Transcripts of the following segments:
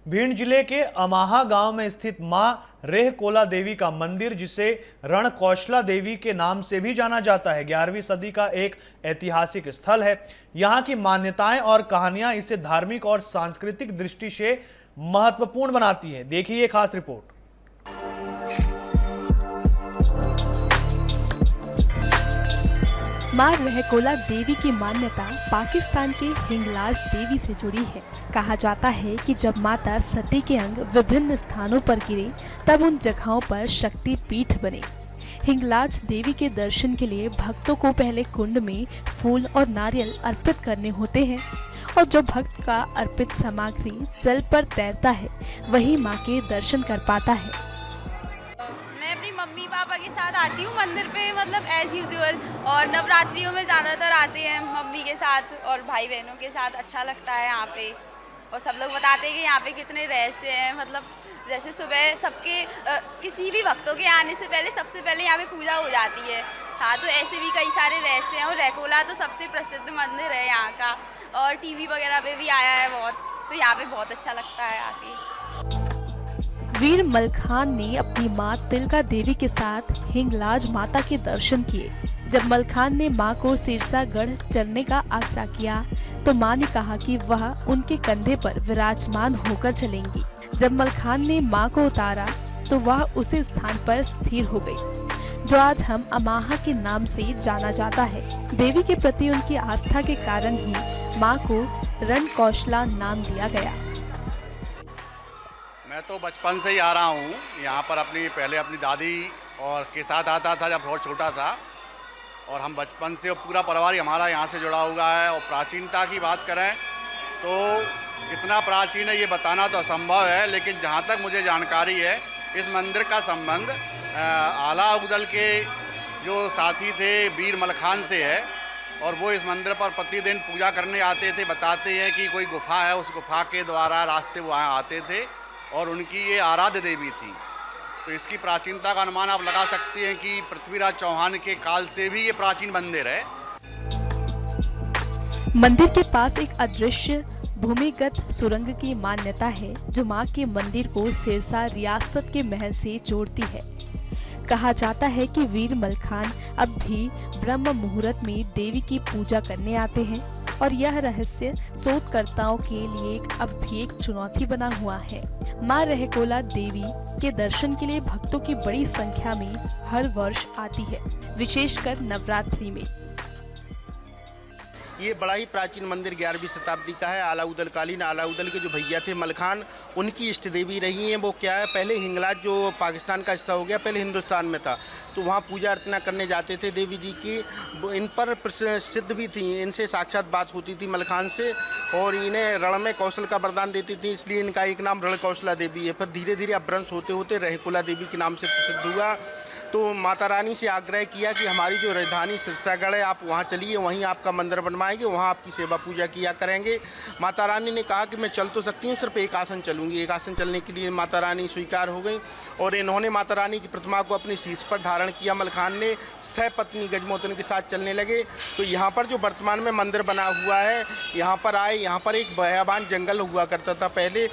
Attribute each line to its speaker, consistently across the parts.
Speaker 1: भिंड जिले के अमाहा गांव में स्थित मां रेहकोला देवी का मंदिर, जिसे रणकौशला देवी के नाम से भी जाना जाता है, 11वीं सदी का एक ऐतिहासिक स्थल है। यहां की मान्यताएं और कहानियां इसे धार्मिक और सांस्कृतिक दृष्टि से महत्वपूर्ण बनाती हैं। देखिए ये खास रिपोर्ट।
Speaker 2: मां रेहकोला देवी की मान्यता पाकिस्तान के हिंगलाज देवी से जुड़ी है। कहा जाता है कि जब माता सती के अंग विभिन्न स्थानों पर गिरे, तब उन जगहों पर शक्ति पीठ बने। हिंगलाज देवी के दर्शन के लिए भक्तों को पहले कुंड में फूल और नारियल अर्पित करने होते हैं, और जो भक्त का अर्पित सामग्री जल पर तैरता है, वही मां के दर्शन कर पाता है।
Speaker 3: मम्मी पापा के साथ आती हूँ मंदिर पे, मतलब एज यूजुअल, और नवरात्रियों में ज़्यादातर आते हैं मम्मी के साथ और भाई बहनों के साथ। अच्छा लगता है यहाँ पे, और सब लोग बताते हैं कि यहाँ पे कितने रहस्य हैं। मतलब जैसे सुबह सबके किसी भी भक्तों के आने से पहले सबसे पहले यहाँ पे पूजा हो जाती है। हाँ, तो ऐसे भी कई सारे रहस्य हैं, और रेहकोला तो सबसे प्रसिद्ध मंदिर है यहाँ का, और टीवी वगैरह पे भी आया है बहुत, तो यहाँ पे बहुत अच्छा लगता है आके।
Speaker 2: वीर मलखान ने अपनी मां तिलका देवी के साथ हिंगलाज माता के दर्शन किए। जब मलखान ने मां को सिरसागढ़ चलने का आग्रह किया, तो मां ने कहा कि वह उनके कंधे पर विराजमान होकर चलेंगी। जब मलखान ने मां को उतारा, तो वह उसी स्थान पर स्थिर हो गई, जो आज हम अमाहा के नाम से जाना जाता है। देवी के प्रति उनकी आस्था के कारण ही मां को रणकौशला नाम दिया गया।
Speaker 4: मैं तो बचपन से ही आ रहा हूँ यहाँ पर। पहले अपनी दादी और के साथ आता था जब बहुत छोटा था, और हम बचपन से पूरा परिवार ही हमारा यहाँ से जुड़ा हुआ है। और प्राचीनता की बात करें तो कितना प्राचीन है ये बताना तो असंभव है, लेकिन जहाँ तक मुझे जानकारी है, इस मंदिर का संबंध आला उदल के जो साथी थे वीर मलखान से है, और वो इस मंदिर पर प्रतिदिन पूजा करने आते थे। बताते हैं कि कोई गुफा है, उस गुफा के द्वारा रास्ते वो वहाँ आते थे, और उनकी ये आराध्य देवी थी। तो इसकी प्राचीनता का अनुमान आप लगा सकते हैं कि पृथ्वीराज चौहान के काल से भी ये प्राचीन मंदिर है।
Speaker 2: मंदिर के पास एक अदृश्य भूमिगत सुरंग की मान्यता है, जो मां के मंदिर को सिरसा रियासत के महल से जोड़ती है। कहा जाता है कि वीर मलखान अब भी ब्रह्म मुहूर्त में देवी की पूजा करने आते हैं, और यह रहस्य शोधकर्ताओं के लिए अब भी एक चुनौती बना हुआ है। मां रेहकोला देवी के दर्शन के लिए भक्तों की बड़ी संख्या में हर वर्ष आती है, विशेषकर नवरात्रि में।
Speaker 5: ये बड़ा ही प्राचीन मंदिर 11वीं शताब्दी का है। आलाउदल कालीन आलाउदल के जो भैया थे मलखान, उनकी इष्ट देवी रही हैं। वो क्या है, पहले हिंगलाज जो पाकिस्तान का हिस्सा हो गया, पहले हिंदुस्तान में था, तो वहाँ पूजा अर्चना करने जाते थे देवी जी की। इन पर प्रसिद्ध भी थी, इनसे साक्षात बात होती थी मलखान से, और इन्हें रण में कौशल का वरदान देती थी, इसलिए इनका एक नाम रणकौशला देवी है। फिर धीरे धीरे अपभ्रंश होते होते रेहकोला देवी के नाम से प्रसिद्ध हुआ। तो माता रानी से आग्रह किया कि हमारी जो राजधानी सिरसागढ़ है, आप वहाँ चलिए, वहीं आपका मंदिर बनवाएंगे, वहाँ आपकी सेवा पूजा किया करेंगे। माता रानी ने कहा कि मैं चल तो सकती हूँ, सिर्फ एक आसन चलूँगी। एक आसन चलने के लिए माता रानी स्वीकार हो गई, और इन्होंने माता रानी की प्रतिमा को अपने शीश पर धारण किया। मलखान ने सहपत्नी गजमोतन के साथ चलने लगे। तो यहाँ पर जो वर्तमान में मंदिर बना हुआ है, यहाँ पर आए, यहाँ पर एक बयाबान जंगल हुआ करता था पहले।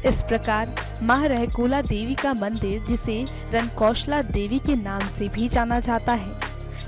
Speaker 2: इस प्रकार मां रेहकोला देवी का मंदिर, जिसे रणकौशला देवी के नाम से भी जाना जाता है,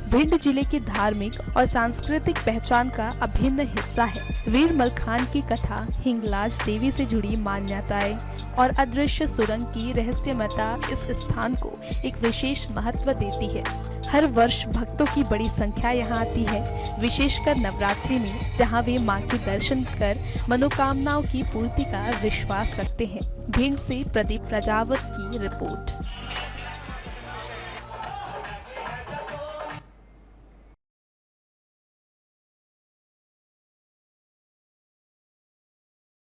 Speaker 2: भिंड जिले की धार्मिक और सांस्कृतिक पहचान का अभिन्न हिस्सा है। वीर मलखान की कथा, हिंगलाज देवी से जुड़ी मान्यताएं और अदृश्य सुरंग की रहस्यमयता इस स्थान को एक विशेष महत्व देती है। हर वर्ष भक्तों की बड़ी संख्या यहाँ आती है, विशेषकर नवरात्रि में, जहाँ वे मां के दर्शन कर मनोकामनाओं की पूर्ति का विश्वास रखते हैं। भिंड से प्रदीप प्रजावत की रिपोर्ट।